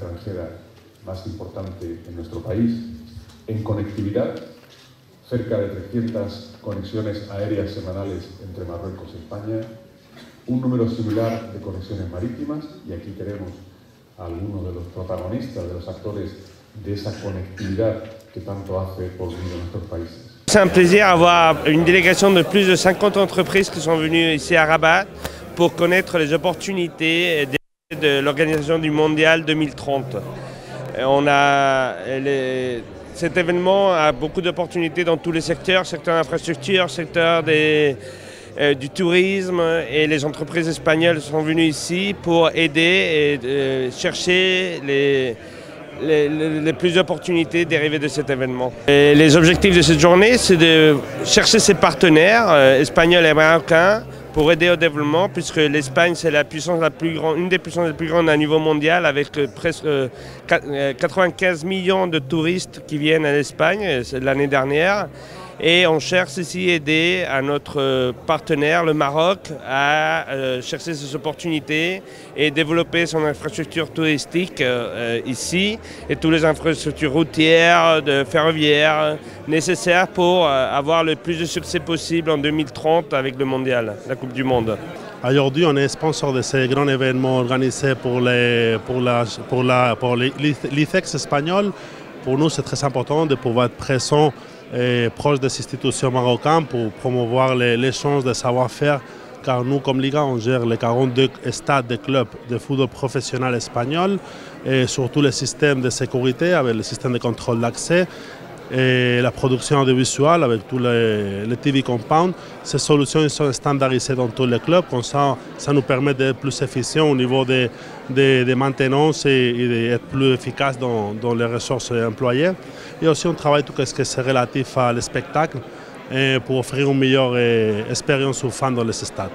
extranjera más importante en nuestro país. En conectividad, cerca de 300 conexiones aéreas semanales entre Marruecos y España, un número similar de conexiones marítimas, y aquí tenemos a algunos de los protagonistas, de los actores de esa conectividad que tanto hace por unir a nuestros países. C'est un plaisir d'avoir une délégation de plus de 50 entreprises qui sont venues ici à Rabat pour connaître les opportunités de l'organisation du Mondial 2030. Cet événement a beaucoup d'opportunités dans tous les secteurs, secteur d'infrastructure, secteur du tourisme, et les entreprises espagnoles sont venues ici pour aider et chercher les plus d'opportunités dérivées de cet événement. Et les objectifs de cette journée, c'est de chercher ses partenaires espagnols et marocains pour aider au développement, puisque l'Espagne c'est une des puissances les plus grandes à niveau mondial, avec presque 95 millions de touristes qui viennent à l'Espagne l'année dernière. Et on cherche ici à aider à notre partenaire, le Maroc, à chercher ces opportunités et développer son infrastructure touristique ici, et toutes les infrastructures routières, ferroviaires nécessaires pour avoir le plus de succès possible en 2030 avec le Mondial, la Coupe du Monde. Aujourd'hui, on est sponsor de ces grands événements organisés pour l'ICEX espagnol. Pour nous, c'est très important de pouvoir être présent et proche des institutions marocaines pour promouvoir l'échange de savoir-faire, car nous, comme Liga, on gère les 42 stades de clubs de football professionnel espagnol, et surtout le système de sécurité avec le système de contrôle d'accès et la production audiovisuelle avec tous les TV compound. Ces solutions sont standardisées dans tous les clubs, comme ça nous permet d'être plus efficient au niveau de maintenance et d'être plus efficace dans les ressources employées. Et aussi on travaille tout ce qui est relatif à le spectacle pour offrir une meilleure expérience aux fans dans les stades.